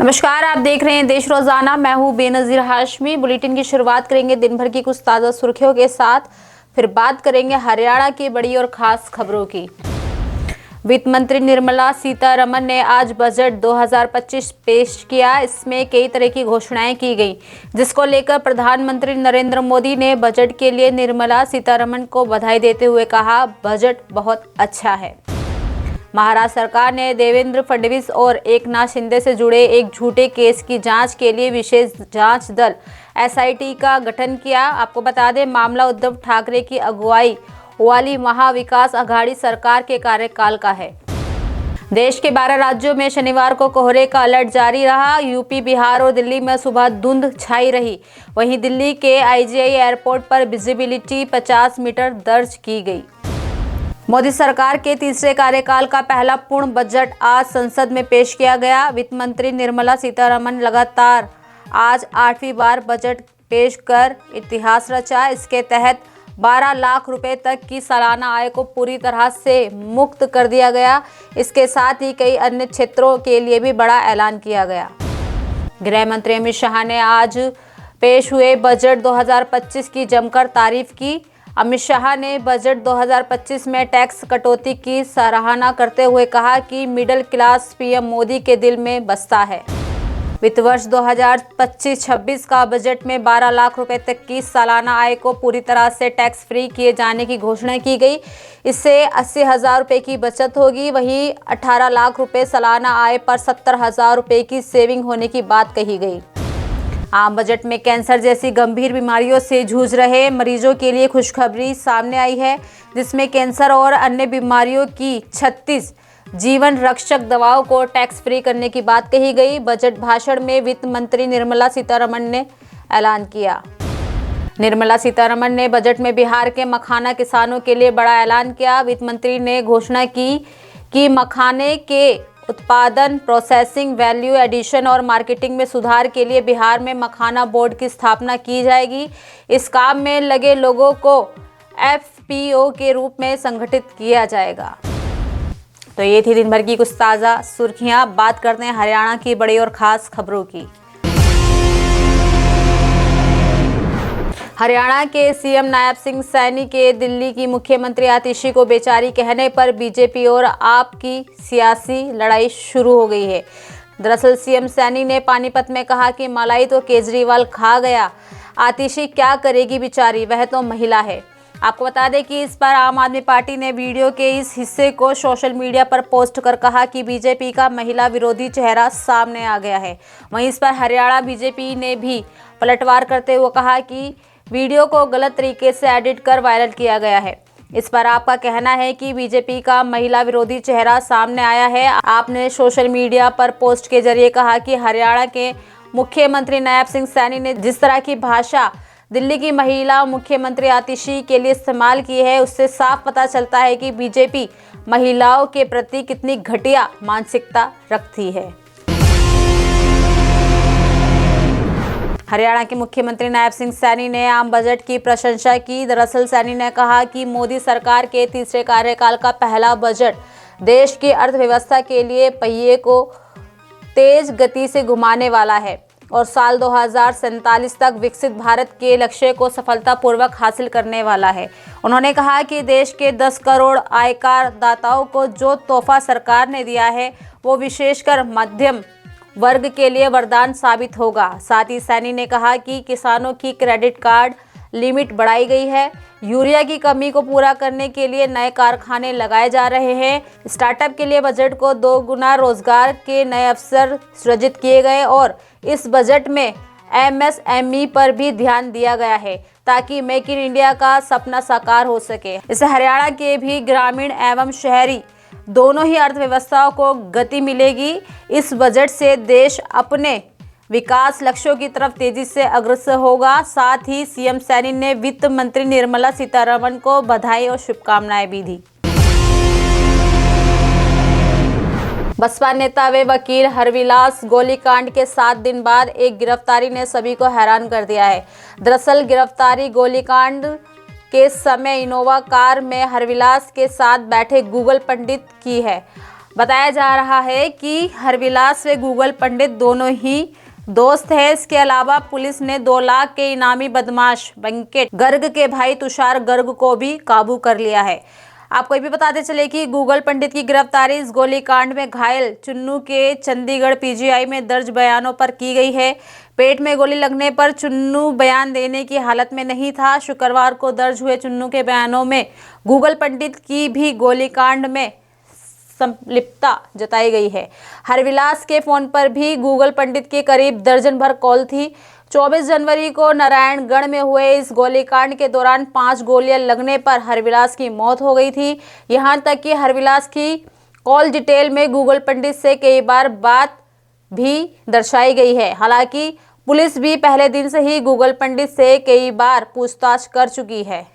नमस्कार, आप देख रहे हैं देश रोजाना। मैं हूं बेनजीर हाशमी। बुलेटिन की शुरुआत करेंगे दिन भर की कुछ ताज़ा सुर्खियों के साथ, फिर बात करेंगे हरियाणा की बड़ी और खास खबरों की। वित्त मंत्री निर्मला सीतारमण ने आज बजट 2025 पेश किया। इसमें कई तरह की घोषणाएं की गई, जिसको लेकर प्रधानमंत्री नरेंद्र मोदी ने बजट के लिए निर्मला सीतारमण को बधाई देते हुए कहा, बजट बहुत अच्छा है। महाराष्ट्र सरकार ने देवेंद्र फडणवीस और एकनाथ शिंदे से जुड़े एक झूठे केस की जांच के लिए विशेष जांच दल एसआईटी का गठन किया। आपको बता दें, मामला उद्धव ठाकरे की अगुवाई वाली महाविकास आघाड़ी सरकार के कार्यकाल का है। देश के 12 राज्यों में शनिवार को कोहरे का अलर्ट जारी रहा। यूपी, बिहार और दिल्ली में सुबह धुंध छाई रही। वहीं दिल्ली के आईजीआई एयरपोर्ट पर विजिबिलिटी 50 मीटर दर्ज की गई। मोदी सरकार के तीसरे कार्यकाल का पहला पूर्ण बजट आज संसद में पेश किया गया। वित्त मंत्री निर्मला सीतारमण लगातार आज 8वीं बार बजट पेश कर इतिहास रचा। इसके तहत 12 लाख रुपए तक की सालाना आय को पूरी तरह से मुक्त कर दिया गया। इसके साथ ही कई अन्य क्षेत्रों के लिए भी बड़ा ऐलान किया गया। गृह मंत्री अमित शाह ने आज पेश हुए बजट 2025 की जमकर तारीफ की। अमित शाह ने बजट 2025 में टैक्स कटौती की सराहना करते हुए कहा कि मिडिल क्लास पीएम मोदी के दिल में बसता है। वित्त वर्ष 2025-26 का बजट में 12 लाख रुपए तक की सालाना आय को पूरी तरह से टैक्स फ्री किए जाने की घोषणा की गई। इससे 80,000 रुपये की बचत होगी। वहीं 18 लाख रुपए सालाना आय पर 70,000 रुपये की सेविंग होने की बात कही गई। आम बजट में कैंसर जैसी गंभीर बीमारियों से जूझ रहे मरीजों के लिए खुशखबरी सामने आई है, जिसमें कैंसर और अन्य बीमारियों की 36 जीवन रक्षक दवाओं को टैक्स फ्री करने की बात कही गई। बजट भाषण में वित्त मंत्री निर्मला सीतारमण ने ऐलान किया। निर्मला सीतारमण ने बजट में बिहार के मखाना किसानों के लिए बड़ा ऐलान किया। वित्त मंत्री ने घोषणा की कि मखाने के उत्पादन, प्रोसेसिंग, वैल्यू एडिशन और मार्केटिंग में सुधार के लिए बिहार में मखाना बोर्ड की स्थापना की जाएगी। इस काम में लगे लोगों को एफपीओ के रूप में संगठित किया जाएगा। तो ये थी दिन भर की कुछ ताज़ा सुर्खियां। बात करते हैं हरियाणा की बड़ी और खास खबरों की। हरियाणा के सीएम नायब सिंह सैनी के दिल्ली की मुख्यमंत्री आतिशी को बेचारी कहने पर बीजेपी और आप की सियासी लड़ाई शुरू हो गई है। दरअसल सीएम सैनी ने पानीपत में कहा कि मलाई तो केजरीवाल खा गया, आतिशी क्या करेगी बेचारी, वह तो महिला है। आपको बता दें कि इस पर आम आदमी पार्टी ने वीडियो के इस हिस्से को सोशल मीडिया पर पोस्ट कर कहा कि बीजेपी का महिला विरोधी चेहरा सामने आ गया है। वहीं इस पर हरियाणा बीजेपी ने भी पलटवार करते हुए कहा कि वीडियो को गलत तरीके से एडिट कर वायरल किया गया है। इस पर आपका कहना है कि बीजेपी का महिला विरोधी चेहरा सामने आया है। आपने सोशल मीडिया पर पोस्ट के जरिए कहा कि हरियाणा के मुख्यमंत्री नायब सिंह सैनी ने जिस तरह की भाषा दिल्ली की महिला मुख्यमंत्री आतिशी के लिए इस्तेमाल की है, उससे साफ पता चलता है कि बीजेपी महिलाओं के प्रति कितनी घटिया मानसिकता रखती है। हरियाणा के मुख्यमंत्री नायब सिंह सैनी ने आम बजट की प्रशंसा की। दरअसल सैनी ने कहा कि मोदी सरकार के तीसरे कार्यकाल का पहला बजट देश की अर्थव्यवस्था के लिए पहिए को तेज गति से घुमाने वाला है और साल 2047 तक विकसित भारत के लक्ष्य को सफलतापूर्वक हासिल करने वाला है। उन्होंने कहा कि देश के 10 करोड़ आयकर दाताओं को जो तोहफा सरकार ने दिया है, वो विशेषकर मध्यम वर्ग के लिए वरदान साबित होगा। साथ ही सैनी ने कहा कि किसानों की क्रेडिट कार्ड लिमिट बढ़ाई गई है। यूरिया की कमी को पूरा करने के लिए नए कारखाने लगाए जा रहे हैं। स्टार्टअप के लिए बजट को 2 गुना रोजगार के नए अवसर सृजित किए गए और इस बजट में एमएसएमई पर भी ध्यान दिया गया है ताकि मेक इन इंडिया का सपना साकार हो सके। इससे हरियाणा के भी ग्रामीण एवं शहरी दोनों ही अर्थव्यवस्थाओं को गति मिलेगी। इस बजट से देश अपने विकास लक्ष्यों की तरफ तेजी से अग्रसर होगा। साथ ही सीएम सैनी ने वित्त मंत्री निर्मला सीतारमण को बधाई और शुभकामनाएं भी दी। बसपा नेता व वकील हरविलास गोलीकांड के 7 दिन बाद एक गिरफ्तारी ने सभी को हैरान कर दिया है। दरअसल गिरफ्तारी गोलीकांड के समय इनोवा कार में हरविलास के साथ बैठे गूगल पंडित की है। बताया जा रहा है कि हरविलास व गूगल पंडित दोनों ही दोस्त है। इसके अलावा पुलिस ने 2 लाख के इनामी बदमाश वेंकट गर्ग के भाई तुषार गर्ग को भी काबू कर लिया है। आपको ये भी बताते चले कि गूगल पंडित की गिरफ्तारी इस गोलीकांड में घायल चुन्नू के चंडीगढ़ पीजीआई में दर्ज बयानों पर की गई है। पेट में गोली लगने पर चुन्नू बयान देने की हालत में नहीं था। शुक्रवार को दर्ज हुए चुन्नू के बयानों में गूगल पंडित की भी गोलीकांड में संलिप्तता जताई गई है। हरविलास के फोन पर भी गूगल पंडित के करीब दर्जन भर कॉल थी। 24 जनवरी को नारायणगढ़ में हुए इस गोलीकांड के दौरान 5 गोलियां लगने पर हरविलास की मौत हो गई थी। यहां तक कि हरविलास की कॉल डिटेल में गूगल पंडित से कई बार बात भी दर्शाई गई है। हालांकि पुलिस भी पहले दिन से ही गूगल पंडित से कई बार पूछताछ कर चुकी है।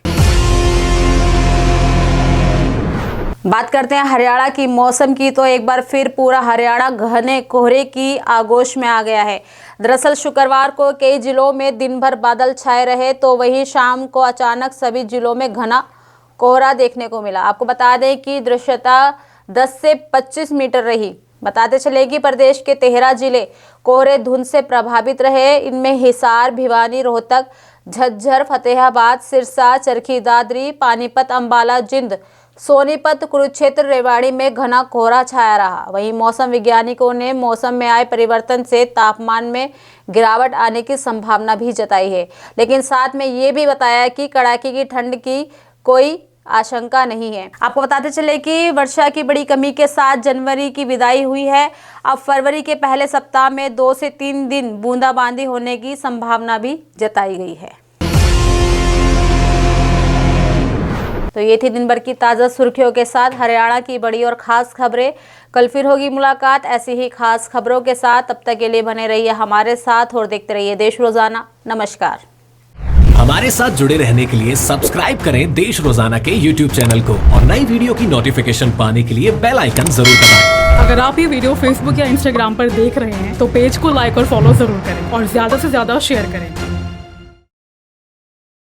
बात करते हैं हरियाणा की मौसम की, तो एक बार फिर पूरा हरियाणा घने कोहरे की आगोश में आ गया है। दरअसल शुक्रवार को कई जिलों में दिन भर बादल छाए रहे, तो वहीं शाम को अचानक सभी जिलों में घना कोहरा देखने को मिला। आपको बता दें कि दृश्यता 10 से 25 मीटर रही। बताते चले कि प्रदेश के 13 जिले कोहरे धुंध से प्रभावित रहे। इनमें हिसार, भिवानी, रोहतक, झज्जर, फतेहाबाद, सिरसा, चरखी दादरी, पानीपत, अंबाला, जिंद, सोनीपत, कुरुक्षेत्र, रेवाड़ी में घना कोहरा छाया रहा। वहीं मौसम वैज्ञानिकों ने मौसम में आए परिवर्तन से तापमान में गिरावट आने की संभावना भी जताई है, लेकिन साथ में ये भी बताया कि कड़ाके की ठंड की कोई आशंका नहीं है। आपको बताते चले कि वर्षा की बड़ी कमी के साथ जनवरी की विदाई हुई है। अब फरवरी के पहले सप्ताह में 2 से 3 दिन बूंदाबांदी होने की संभावना भी जताई गई है। तो ये थी दिन भर की ताज़ा सुर्खियों के साथ हरियाणा की बड़ी और खास खबरें। कल फिर होगी मुलाकात ऐसी ही खास खबरों के साथ। तब तक के लिए बने रहिए हमारे साथ और देखते रहिए देश रोजाना। नमस्कार। हमारे साथ जुड़े रहने के लिए सब्सक्राइब करें देश रोजाना के YouTube चैनल को और नई वीडियो की नोटिफिकेशन पाने के लिए बेल आइकन जरूर दबाएं। अगर आप ये वीडियो Facebook या Instagram पर देख रहे हैं तो पेज को लाइक और फॉलो जरूर करें और ज्यादा से ज्यादा शेयर करें।